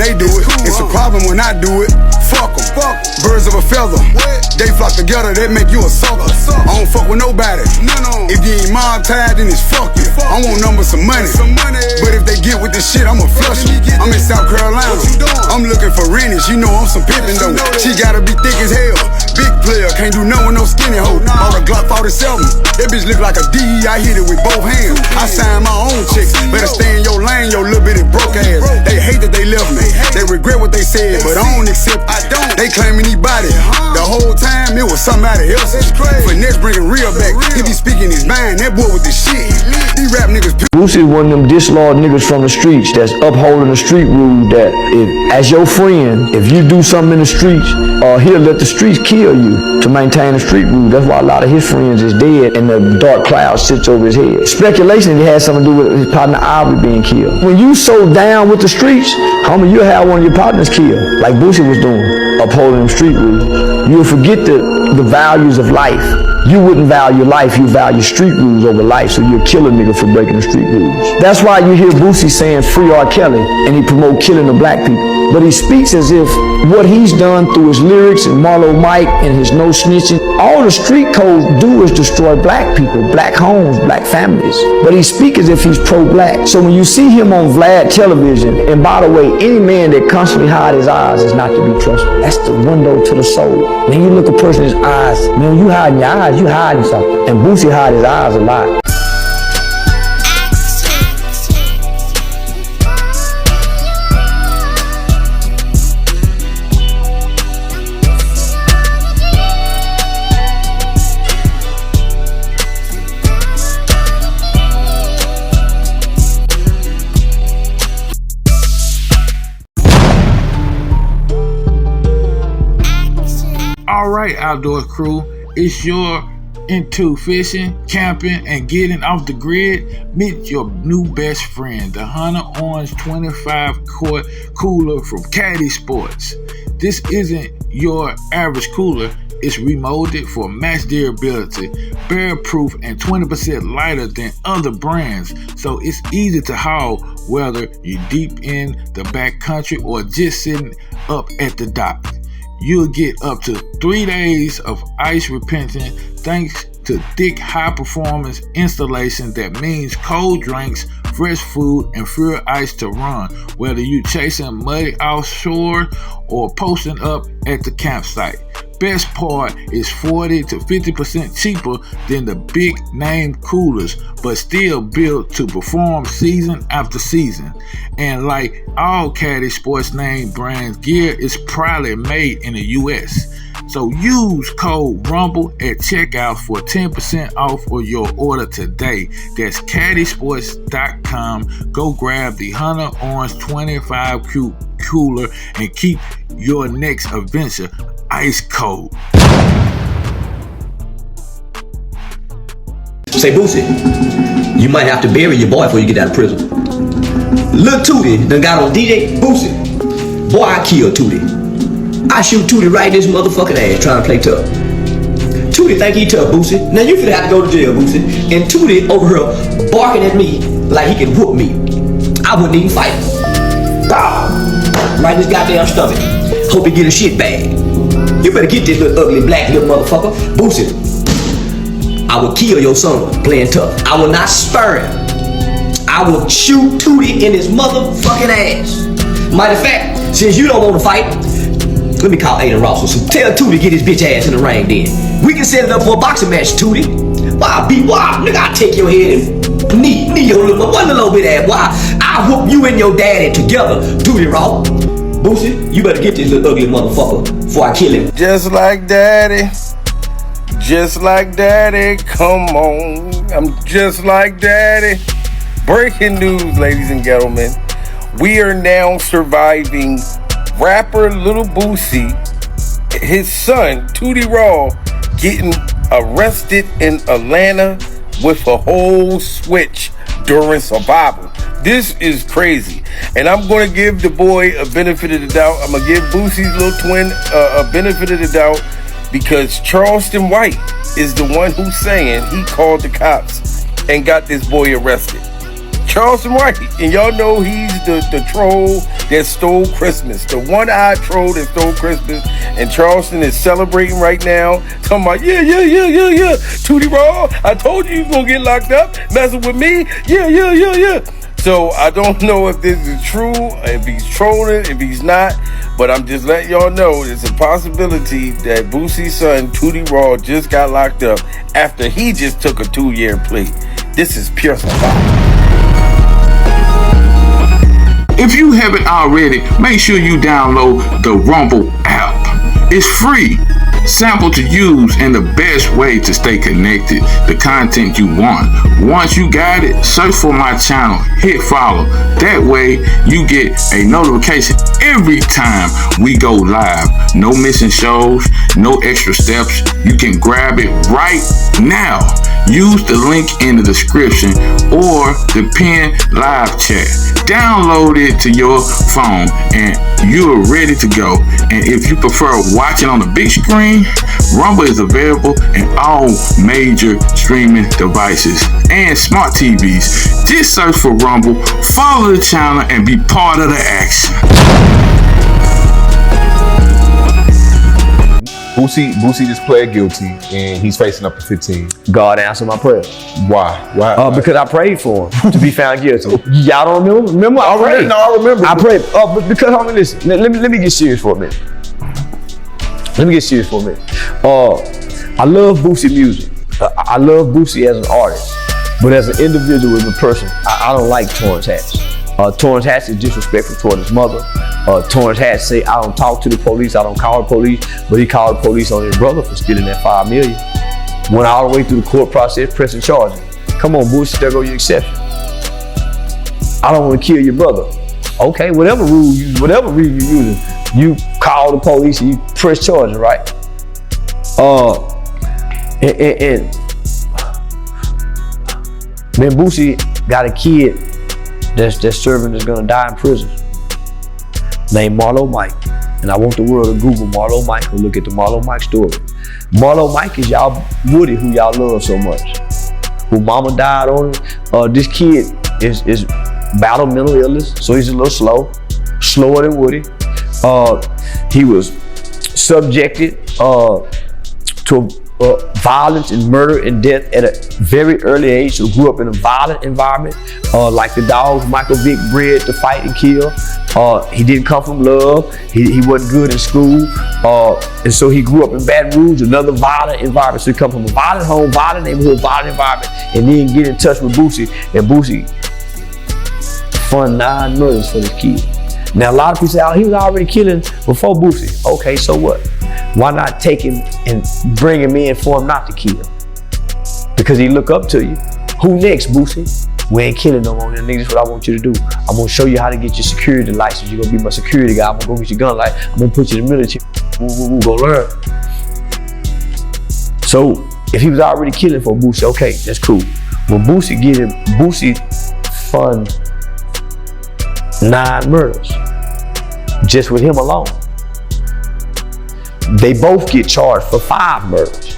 they do it. It's a problem when I do it. Fuck 'em. Birds of a feather. They flock together, they make you a sucker. I don't fuck with nobody. If you ain't mob-tied, then it's fuck you. I want numbers, some money. But if they get with this shit, I'ma flush them. I'm in South Carolina. I'm looking for Rennies. You know I'm some pimpin' though. She gotta be thick as hell. Big player, can't do nothing with no skinny hoe. All the Glock 47. That bitch look like a D. I hit it with both hands. I signed my own chicks. Better stay in your lane, your little bitty broke ass. They hate that they left me. They regret what they said, but I don't accept it. They claiming he body. The whole time it was somebody else. Finesse bringing real back. He be speaking his mind. That boy with the shit. These rap niggas. Boosie one of them dislawed niggas from the streets that's upholding the street rule that if, as your friend, if you do something in the streets, he'll let the streets kill you to maintain the street rule. That's why a lot of his friends is dead and the dark cloud sits over his head. Speculation it has something to do with his partner Aubrey being killed. When you so down with the streets, homie, you'll have one of your partners killed, like Boosie was doing, upholding them street rules. You'll forget the values of life. You wouldn't value life, you value street rules over life, so you'll kill a nigga for breaking the street rules. That's why you hear Boosie saying free R. Kelly, and he promote killing the black people. But he speaks as if what he's done through his lyrics and Marlo Mike and his no snitching, all the street codes do is destroy black people, black homes, black families. But he speaks as if he's pro-black. So when you see him on Vlad television, and by the way, any man that constantly hides his eyes is not to be trusted. That's the window to the soul. When you look a person in his eyes, man, you hiding your eyes, you hiding something. And Boosie hide his eyes a lot. Alright, outdoor crew, it's your into fishing, camping, and getting off the grid. Meet your new best friend, the Hunter Orange 25 quart cooler from Caddy Sports. This isn't your average cooler. It's remolded for max durability, bear proof, and 20% lighter than other brands, so it's easy to haul whether you're deep in the backcountry or just sitting up at the dock. You'll get up to 3 days of ice retention thanks to thick, high-performance installation that means cold drinks, fresh food, and fewer ice to run, whether you're chasing muddy offshore or posting up at the campsite. Best part is 40 to 50% cheaper than the big name coolers, but still built to perform season after season. And like all Caddy Sports name brands, gear is proudly made in the US. So use code RUMBLE at checkout for 10% off of your order today. That's caddysports.com. Go grab the Hunter Orange 25 cooler and keep your next adventure ice cold. Say, Boosie, you might have to bury your boy before you get out of prison. Lil Tootie done got on DJ Boosie. Boy, I killed Tootie. I shoot Tootie right in his motherfucking ass trying to play tough. Tootie think he tough, Boosie. Now you finna have to go to jail, Boosie. And Tootie over here barking at me like he can whoop me. I wouldn't even fight. Right in his goddamn stomach. Hope he get a shit bag. You better get this little ugly black little motherfucker. Boosie, I will kill your son playing tough. I will not spare him. I will shoot Tootie in his motherfucking ass. Matter of fact, since you don't want to fight, let me call Aiden Ross. So tell Tootie to get his bitch ass in the ring then. We can set it up for a boxing match, Tootie. Why, nigga, I'll take your head and knee your little bit ass. Why? I'll whoop you and your daddy together, Tootie Ross. Boosie, you better get this little ugly motherfucker before I kill him. Just like daddy, come on. I'm just like daddy. Breaking news, ladies and gentlemen. We are now surviving rapper Lil Boosie, his son, Tootie Raw, getting arrested in Atlanta with a whole switch during survival. This is crazy. And I'm going to give the boy a benefit of the doubt. I'm going to give Boosie's little twin a benefit of the doubt because Charleston White is the one who's saying he called the cops and got this boy arrested. Charleston White, and y'all know he's the troll that stole Christmas, the one-eyed troll that stole Christmas, and Charleston is celebrating right now, talking about, yeah, Tootie Raw, I told you was gonna get locked up, messing with me, yeah. So I don't know if this is true, if he's trolling, if he's not, but I'm just letting y'all know there's a possibility that Boosie's son, Tootie Raw, just got locked up after he just took a 2-year plea. This is pure survival. If you haven't already, make sure you download the Rumble app. It's free, simple to use, and the best way to stay connected to content you want. Once you got it, search for my channel, hit follow. That way you get a notification every time we go live. No missing shows, no extra steps. You can grab it right now. Use the link in the description or the pinned live chat. Download it to your phone and you're ready to go. And if you prefer watching on the big screen, Rumble is available in all major streaming devices and smart TVs. Just search for Rumble, follow the channel, and be part of the action. Boosie just pled guilty and he's facing up to 15. God answered my prayer. Why? Because I prayed for him to be found guilty. Y'all don't remember? Remember I prayed? No, I remember. I prayed. But because, homie, listen, let me get serious for a minute. I love Boosie music. I love Boosie as an artist. But as an individual, as a person, I don't like Torrance Hatch. Torrance Hatch is disrespectful toward his mother. Torrance Hatch say, I don't talk to the police, I don't call the police, but he called the police on his brother for stealing that $5 million. Went all the way through the court process, pressing charges. Come on, Boosie, there go your exception. I don't want to kill your brother. Okay, whatever reason you're using, you call the police and you press charges, right? And then Boosie got a kid that's serving, that's gonna die in prison, named Marlo Mike. And I want the world to Google Marlo Mike and look at the Marlo Mike story. Marlo Mike is y'all Woody, who y'all love so much, who mama died on him. This kid is battled mental illness, so he's a little slower than Woody. He was subjected to violence and murder and death at a very early age, so grew up in a violent environment, like the dogs Michael Vick bred to fight and kill. He didn't come from love. He wasn't good in school, and so he grew up in Baton Rouge, another violent environment. So he come from a violent home, violent neighborhood, violent environment, and then get in touch with Boosie, and Boosie fund 9 murders for this kid. Now a lot of people say, oh, he was already killing before Boosie. Okay, so what? Why not take him and bring him in for him not to kill? Because he look up to you. Who next, Boosie? We ain't killing no more. Nigga, this is what I want you to do. I'm gonna show you how to get your security license. You're gonna be my security guy. I'm gonna go get your gun license. I'm gonna put you in the military. Go learn. So if he was already killing for Boosie, okay, that's cool. When Boosie get him, Boosie fund 9 murders just with him alone. They both get charged for 5 murders.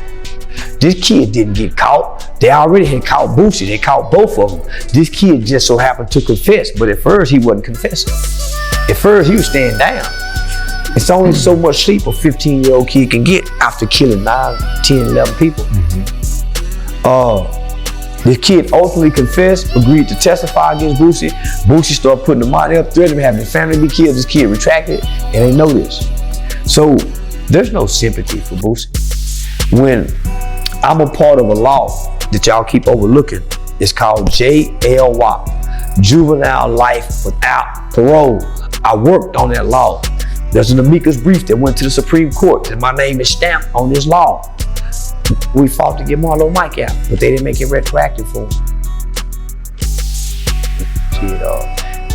This kid didn't get caught. They already had caught Boosie. They caught both of them. This kid just so happened to confess, but at first he wasn't confessing. At first he was staying down. It's only so much sleep a 15-year-old kid can get after killing 9, 10, 11 people. The kid ultimately confessed, agreed to testify against Boosie. Boosie started putting the money up, threatening having his family be killed. This kid retracted, and they know this. So there's no sympathy for Boosie. When I'm a part of a law that y'all keep overlooking, it's called JLWOP, Juvenile Life Without Parole. I worked on that law. There's an amicus brief that went to the Supreme Court that my name is stamped on this law. We fought to get Marlo Mike out, but they didn't make it retroactive for him.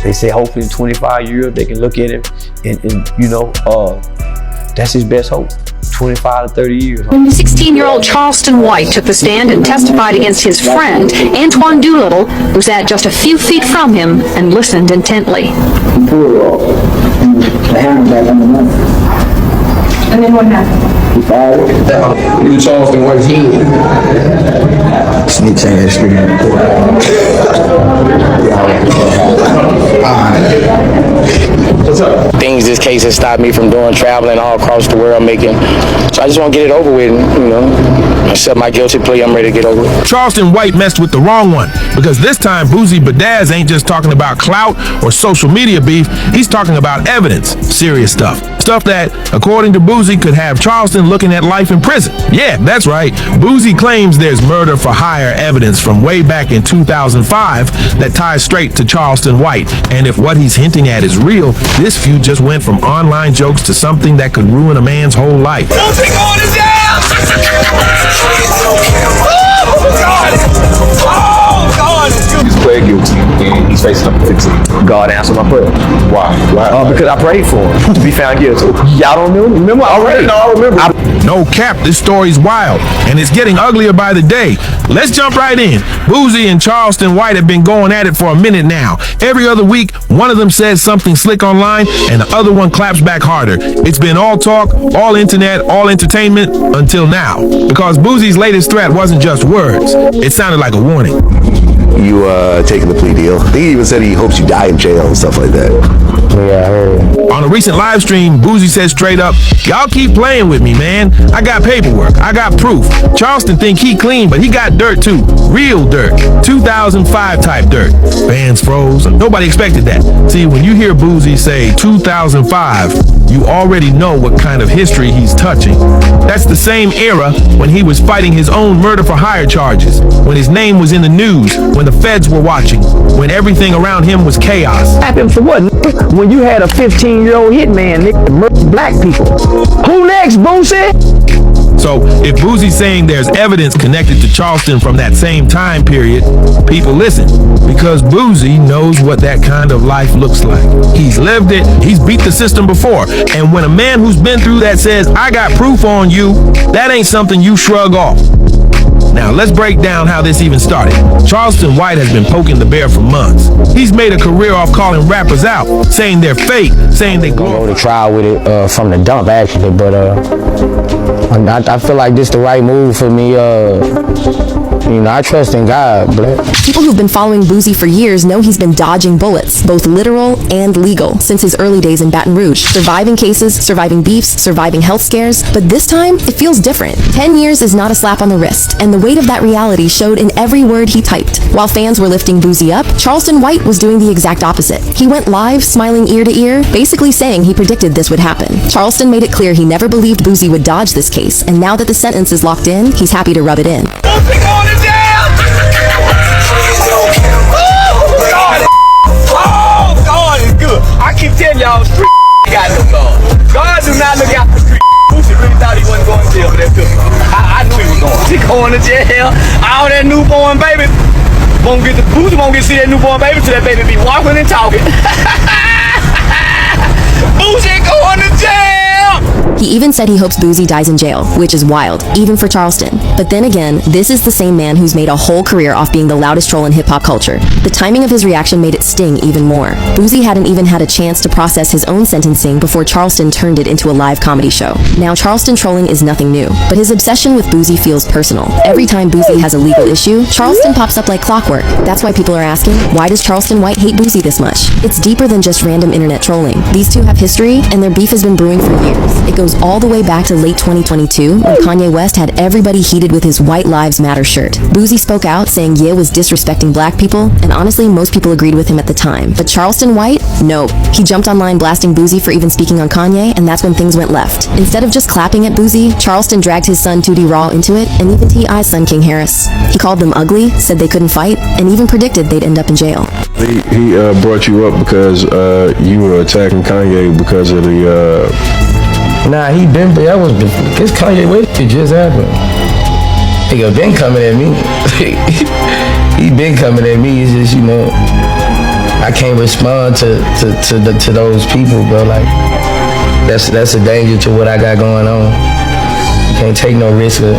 They say hopefully in 25 years they can look at him and you know, that's his best hope. 25 to 30 years. When 16-year-old Charleston White took the stand and testified against his friend, Antoine Doolittle, who sat just a few feet from him and listened intently. And then what happened? He fired it. He was Charleston White's head. Snitch ass street. What's up? Things this case has stopped me from doing, traveling all across the world, making. So I just want to get it over with, you know. Accept my guilty plea, I'm ready to get over it. Charleston White messed with the wrong one, because this time Boosie Baddazz ain't just talking about clout or social media beef, he's talking about evidence, serious stuff. Stuff that, according to Boosie, could have Charleston looking at life in prison. Yeah, that's right. Boosie claims there's murder for hire evidence from way back in 2005 that ties straight to Charleston White. And if what he's hinting at is real, this feud just went from online jokes to something that could ruin a man's whole life. Boosie going to jail! He's pled guilty and he's facing up to 15. God answered my prayer. Why? Because I prayed for him to be found guilty. Y'all don't remember? Already? No, I remember. No cap, this story's wild, and it's getting uglier by the day. Let's jump right in. Boosie and Charleston White have been going at it for a minute now. Every other week, one of them says something slick online, and the other one claps back harder. It's been all talk, all internet, all entertainment, until now. Because Boosie's latest threat wasn't just words. It sounded like a warning. You taking the plea deal? I think he even said he hopes you die in jail and stuff like that. Yeah, I heard. On a recent live stream, Boosie said straight up, y'all keep playing with me, man. I got paperwork. I got proof. Charleston think he clean, but he got dirt too. Real dirt. 2005 type dirt. Fans froze. Nobody expected that. See, when you hear Boosie say 2005, you already know what kind of history he's touching. That's the same era when he was fighting his own murder for hire charges, when his name was in the news, when the feds were watching, when everything around him was chaos. Happened for what? When you had a 15-year-old hitman, nigga, murder black people. Who next, Boosie? So, if Boosie's saying there's evidence connected to Charleston from that same time period, people listen. Because Boosie knows what that kind of life looks like. He's lived it, he's beat the system before. And when a man who's been through that says, I got proof on you, that ain't something you shrug off. Now, let's break down how this even started. Charleston White has been poking the bear for months. He's made a career off calling rappers out, saying they're fake, saying they go to trial with it from the dump, actually, but I feel like this is the right move for me. You know, I trust in God, but people who've been following Boosie for years know he's been dodging bullets, both literal and legal, since his early days in Baton Rouge. Surviving cases, surviving beefs, surviving health scares, but this time, it feels different. 10 years is not a slap on the wrist, and the weight of that reality showed in every word he typed. While fans were lifting Boosie up, Charleston White was doing the exact opposite. He went live, smiling ear to ear, basically saying he predicted this would happen. Charleston made it clear he never believed Boosie would dodge this case, and now that the sentence is locked in, he's happy to rub it in. I keep telling y'all, street got no God. God do not look out for street. Boosie really thought he wasn't going to jail for that cookie. I knew he was going. He going to jail. All that newborn baby Boosie won't get to see that newborn baby till that baby be walking and talking. Boosie going to jail. He even said he hopes Boosie dies in jail, which is wild, even for Charleston. But then again, this is the same man who's made a whole career off being the loudest troll in hip-hop culture. The timing of his reaction made it sting even more. Boosie hadn't even had a chance to process his own sentencing before Charleston turned it into a live comedy show. Now, Charleston trolling is nothing new, but his obsession with Boosie feels personal. Every time Boosie has a legal issue, Charleston pops up like clockwork. That's why people are asking, why does Charleston White hate Boosie this much? It's deeper than just random internet trolling. These two have history, and their beef has been brewing for years. It goes all the way back to late 2022 when Kanye West had everybody heated with his White Lives Matter shirt. Boosie spoke out saying Ye was disrespecting black people, and honestly most people agreed with him at the time. But Charleston White? Nope. He jumped online blasting Boosie for even speaking on Kanye, and that's when things went left. Instead of just clapping at Boosie, Charleston dragged his son 2D Raw into it, and even T.I.'s son King Harris. He called them ugly, said they couldn't fight, and even predicted they'd end up in jail. He brought you up because you were attacking Kanye because of the Nah, he been, but that was this Kanye West shit just happened. He been coming at me. He been coming at me. It's just, you know, I can't respond to those people, bro. Like that's a danger to what I got going on. You can't take no risk of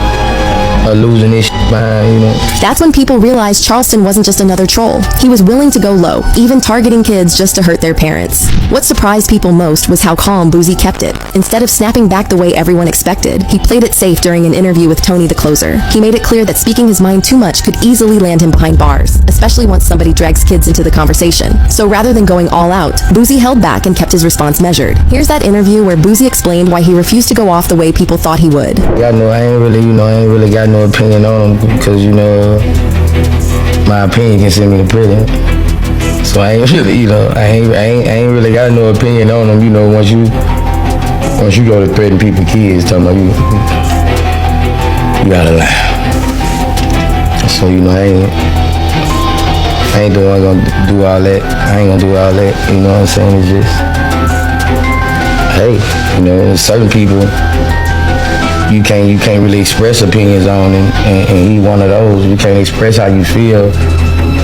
losing this shit. behind, you know. That's when people realized Charleston wasn't just another troll. He was willing to go low, even targeting kids just to hurt their parents. What surprised people most was how calm Boosie kept it. Instead of snapping back the way everyone expected, he played it safe during an interview with Tony the Closer. He made it clear that speaking his mind too much could easily land him behind bars, especially once somebody drags kids into the conversation. So rather than going all out, Boosie held back and kept his response measured. Here's that interview where Boosie explained why he refused to go off the way people thought he would. I ain't really got no opinion on him because, my opinion can send me to prison. So I ain't really, I ain't really got no opinion on him. Once you go to threaten people's kids, talking about you gotta lie. So I ain't gonna do all that. I ain't gonna do all that. You know what I'm saying? It's just, hey, certain people you can't really express opinions on, and he one of those. You can't express how you feel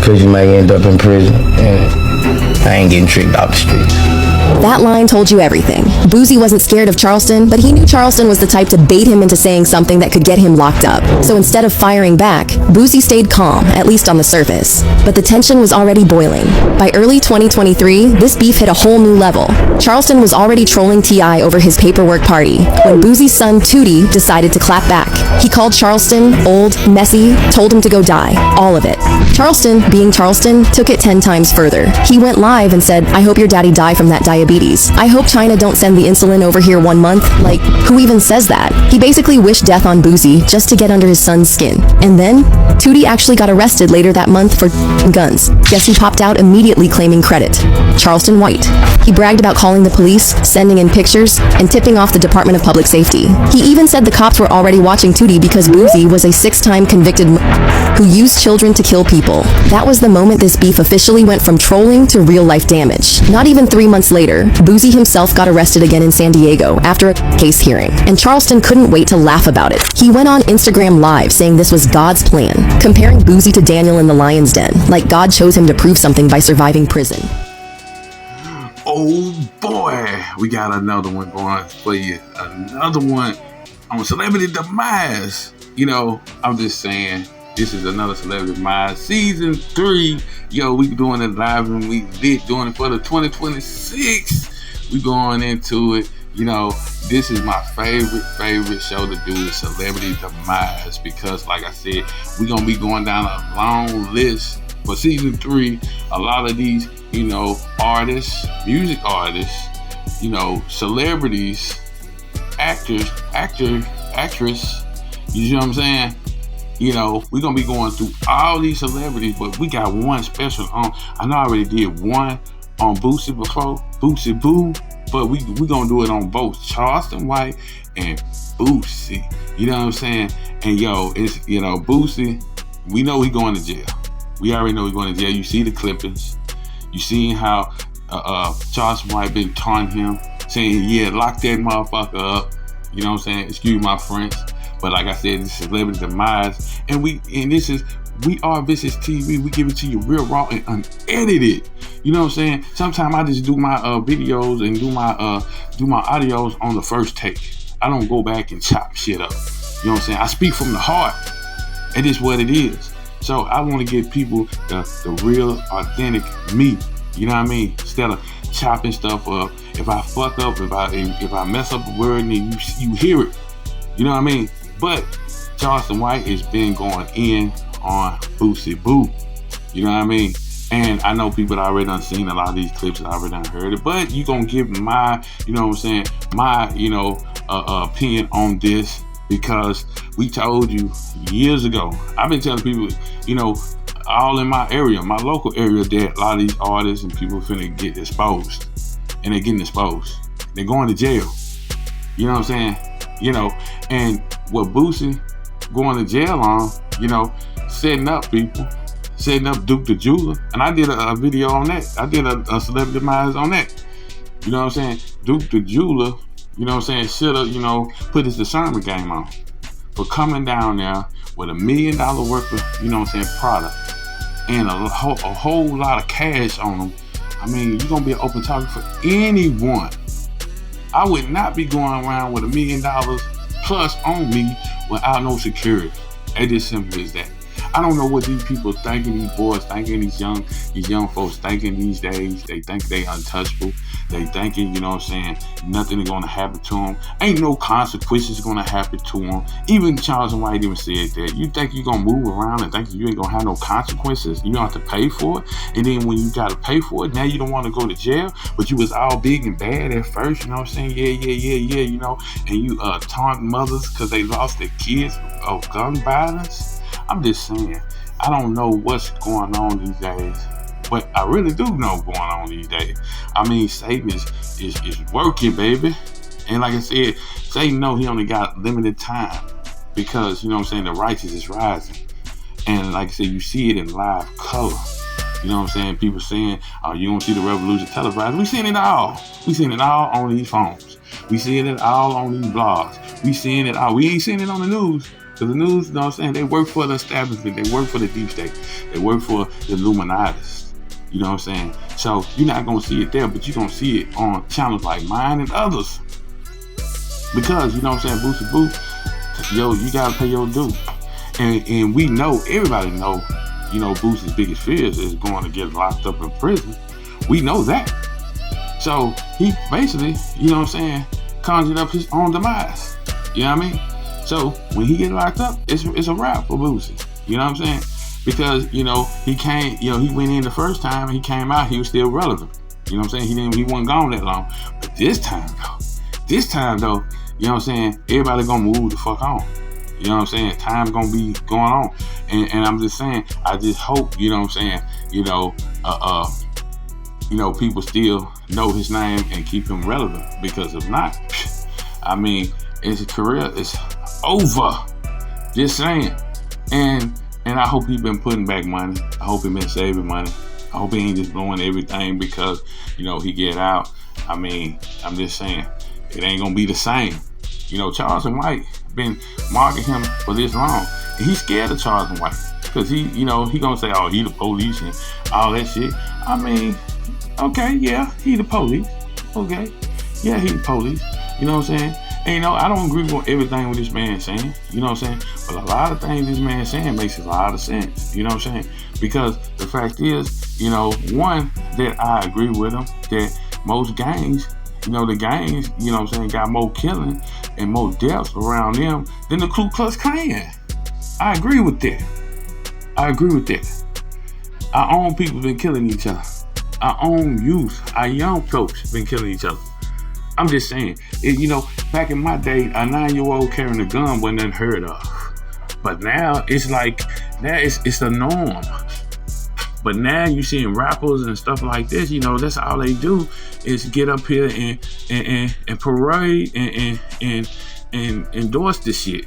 because you may end up in prison. And I ain't getting tricked off the streets. That line told you everything. Boosie wasn't scared of Charleston, but he knew Charleston was the type to bait him into saying something that could get him locked up. So instead of firing back, Boosie stayed calm, at least on the surface. But the tension was already boiling. By early 2023, this beef hit a whole new level. Charleston was already trolling T.I. over his paperwork party when Boosie's son Tootie decided to clap back. He called Charleston old, messy, told him to go die. All of it. Charleston, being Charleston, took it 10 times further. He went live and said, "I hope your daddy die from that diabetes. I hope China don't send the insulin over here 1 month." Like, who even says that? He basically wished death on Boosie just to get under his son's skin. And then, Tootie actually got arrested later that month for guns. Guess who popped out immediately claiming credit? Charleston White. He bragged about calling the police, sending in pictures, and tipping off the Department of Public Safety. He even said the cops were already watching Tootie because Boosie was a 6-time convicted who used children to kill people. That was the moment this beef officially went from trolling to real-life damage. Not even 3 months later, Boosie himself got arrested again in San Diego after a case hearing, and Charleston couldn't wait to laugh about it. He went on Instagram Live saying this was God's plan, comparing Boosie to Daniel in the lion's den, like God chose him to prove something by surviving prison. Oh boy, we got another one going for you. Another one on celebrity demise. I'm just saying, this is another celebrity demise. Season 3. We doing it live and we doing it for the 2026. We going into it. This is my favorite show to do is Celebrity Demise, because like I said, we're going to be going down a long list for season 3. A lot of these, artists, music artists, celebrities, actors, actress, you know what I'm saying? We're going to be going through all these celebrities, but we got one special on. I know I already did one on Boosie before, Boosie Boo, but we going to do it on both Charleston White and Boosie. You know what I'm saying? And it's, Boosie, we know he going to jail. We already know he's going to jail. You see the clippings. You see how Charleston White been taunting him, saying, yeah, lock that motherfucker up. You know what I'm saying? Excuse my French. But like I said, this is Celebrity Demise. And we are VishusTv. We give it to you real raw and unedited. You know what I'm saying? Sometimes I just do my videos and do my audios on the first take. I don't go back and chop shit up. You know what I'm saying? I speak from the heart. It is what it is. So I want to give people the real, authentic me. You know what I mean? Instead of chopping stuff up. If I fuck up, if I mess up a word, and you hear it. You know what I mean? But Charleston White has been going in on Boosie Boo. You know what I mean? And I know people already done seen a lot of these clips, and already done heard it. But you gonna give my, my, opinion on this, because we told you years ago. I've been telling people, all in my area, my local area, that a lot of these artists and people finna get exposed. And they're getting exposed. They're going to jail. You know what I'm saying? And what Boosie going to jail on, setting up people, setting up Duke the Jeweler. And I did a video on that. I did a Celebrity Demise on that. You know what I'm saying? Duke the Jeweler, should have, put his discernment game on. For coming down there with $1 million worth of, product and a whole lot of cash on them. I mean, you're going to be an open target for anyone. I would not be going around with $1 million plus on me without no security. It's as simple as that. I don't know what these people thinking, these boys thinking, these young folks thinking these days. They think they untouchable. They thinking, you know what I'm saying, nothing is gonna happen to them. Ain't no consequences gonna happen to them. Even Charles and White even said that. You think you gonna move around and think you ain't gonna have no consequences? You don't have to pay for it. And then when you gotta pay for it, now you don't want to go to jail, but you was all big and bad at first, you know what I'm saying? Yeah, you know, and you taunt mothers because they lost their kids of gun violence. I'm just saying, I don't know what's going on these days, but I really do know what's going on these days. I mean, Satan is working, baby. And like I said, Satan know he only got limited time because, you know what I'm saying, the righteous is rising. And like I said, you see it in live color. You know what I'm saying? People saying, oh, you don't see the revolution televised. We seeing it all. We seeing it all on these phones. We seeing it all on these blogs. We seeing it all. We ain't seeing it on the news. Because the news, you know what I'm saying, they work for the establishment. They work for the deep state. They work for the Illuminatis. You know what I'm saying? So you're not going to see it there, but you're going to see it on channels like mine and others. Because, you know what I'm saying, Boosie Boo, yo, you got to pay your due. And we know, everybody know, you know, Boosie's biggest fears is going to get locked up in prison. We know that. So he basically, you know what I'm saying, conjured up his own demise. You know what I mean? So when he get locked up, it's a wrap for Boosie. You know what I'm saying? Because, you know, he came, you know, he went in the first time and he came out, he was still relevant. You know what I'm saying? He wasn't gone that long. But this time though, you know what I'm saying, everybody gonna move the fuck on. You know what I'm saying? Time gonna be going on. And I'm just saying, I just hope, you know what I'm saying, you know, people still know his name and keep him relevant. Because if not, I mean, his career is over. Just saying. And I hope he been putting back money. I hope he been saving money. I hope he ain't just blowing everything because, you know, he get out. I mean, I'm just saying, it ain't gonna be the same. You know, Charleston White been marking him for this long. And he's scared of Charleston White. Because he, you know, he gonna say, oh, he the police and all that shit. I mean, okay, yeah, he the police. Okay. Yeah, he the police. You know what I'm saying? And, you know, I don't agree with everything what this man's saying. You know what I'm saying? But a lot of things this man's saying makes a lot of sense. You know what I'm saying? Because the fact is, you know, one, that I agree with him, that most gangs, you know, the gangs, you know what I'm saying, got more killing and more deaths around them than the Ku Klux Klan. I agree with that. Our own people been killing each other. Our own youth, our young folks been killing each other. I'm just saying, you know, back in my day, a 9-year-old carrying a gun wasn't unheard of. But now it's like, now it's the norm. But now you seeing rappers and stuff like this, you know, that's all they do is get up here and parade and endorse this shit.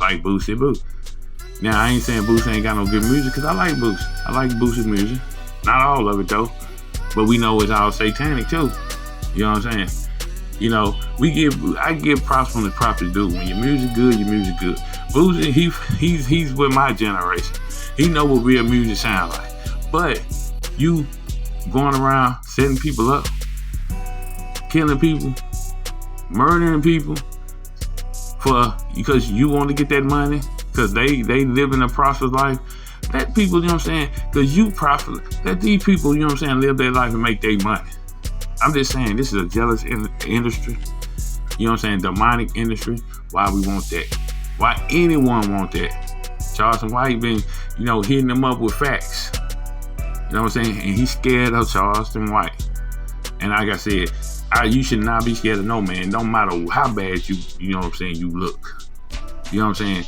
Like Boosie Boo. Now, I ain't saying Boosie ain't got no good music, because I like Boosie. I like Boosie's music. Not all of it, though. But we know it's all satanic, too. You know what I'm saying? You know, I give props when the props is due. When your music good, your music good. Boosie, he's with my generation. He know what real music sound like. But you going around setting people up, killing people, murdering people because you want to get that money, because they live in a prosperous life. Let people, you know what I'm saying, because you prosper. Let these people, you know what I'm saying, live their life and make their money. I'm just saying, this is a jealous industry. You know what I'm saying? Demonic industry. Why we want that? Why anyone want that? Charleston White been, you know, hitting them up with facts. You know what I'm saying? And he's scared of Charleston White. And like I said, you should not be scared of no man. Don't matter how bad you know what I'm saying, you look. You know what I'm saying?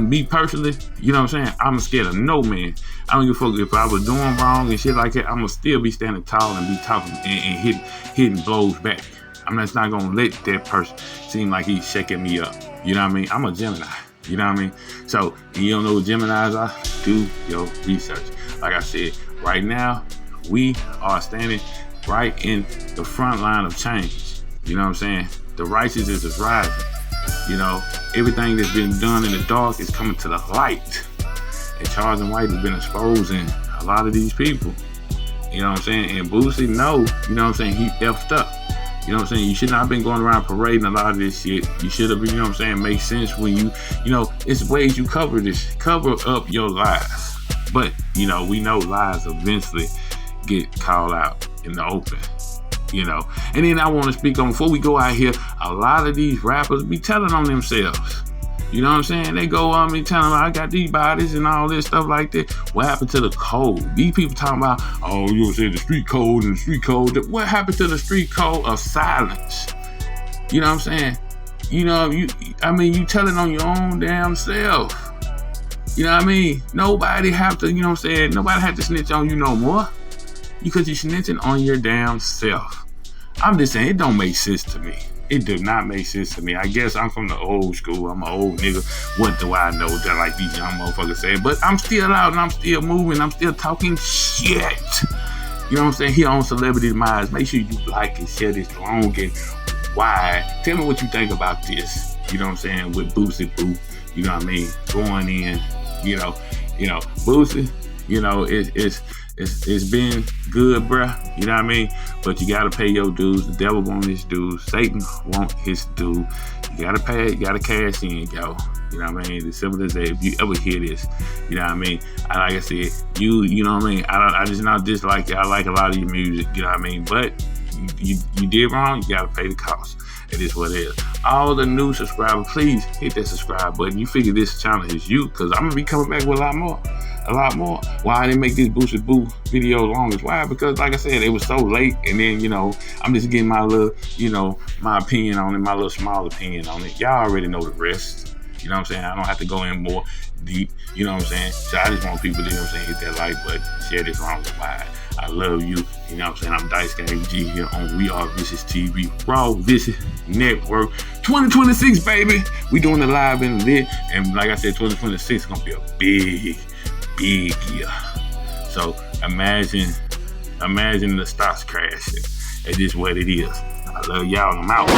Me personally, you know what I'm saying? I'm scared of no man. I don't give a fuck if I was doing wrong and shit like that. I'm gonna still be standing tall and be talking and hitting blows back. I'm just not gonna let that person seem like he's shaking me up. You know what I mean? I'm a Gemini. You know what I mean? So, you don't know what Geminis are? Do your research. Like I said, right now, we are standing right in the front line of change. You know what I'm saying? The righteousness is rising. You know, everything that's been done in the dark is coming to the light. And Charleston White has been exposing a lot of these people. You know what I'm saying? And Boosie, you know what I'm saying, he effed up. You know what I'm saying? You should not have been going around parading a lot of this shit. You should have, you know what I'm saying, make sense when you know, it's ways you cover up your lies. But, you know, we know lies eventually get called out in the open, you know. And then I want to speak on, before we go out here, a lot of these rappers be telling on themselves. You know what I'm saying? They go on me telling them I got these bodies and all this stuff like that. What happened to the code? These people talking about, oh, you know, say the street code and the street code. What happened to the street code of silence? You know what I'm saying? You know, you telling on your own damn self. You know what I mean? Nobody have to, you know what I'm saying? Nobody have to snitch on you no more. Because you're snitching on your damn self. I'm just saying, it don't make sense to me. It did not make sense to me. I guess I'm from the old school. I'm an old nigga. What do I know that like these young motherfuckers say? But I'm still out and I'm still moving. I'm still talking shit. You know what I'm saying? Here on Celebrity Minds. Make sure you like and share this long and wide. Tell me what you think about this. You know what I'm saying? With Boosie Boo. You know what I mean? Going in. You know, Boosie. You know, it's been good, bruh. You know what I mean? But you gotta pay your dues. The devil want his dues. Satan want his due. You gotta pay. You gotta cash in, yo. You know what I mean? As simple as that. If you ever hear this, you know what I mean? Like I said, you know what I mean? I just not dislike it. I like a lot of your music. You know what I mean? But you did wrong. You gotta pay the cost. It is what it is. All the new subscribers, please hit that subscribe button. You figure this channel is you, because I'm gonna be coming back with a lot more. Why I didn't make this Boosie Boo video longest? Why? Because like I said, it was so late, and then, you know, I'm just getting my little, you know, my opinion on it, my little small opinion on it. Y'all already know the rest. You know what I'm saying? I don't have to go in more deep. You know what I'm saying? So I just want people to, you know what I'm saying, hit that like button, share this long and wide. I love you. You know what I'm saying? I'm Dice Gang G here on We Are VishusTv, Raw Vicious Network. 2026, baby. We doing it live and lit. And like I said, 2026 is going to be a big year. So imagine the stocks crashing. It's just what it is. I love y'all and I'm out.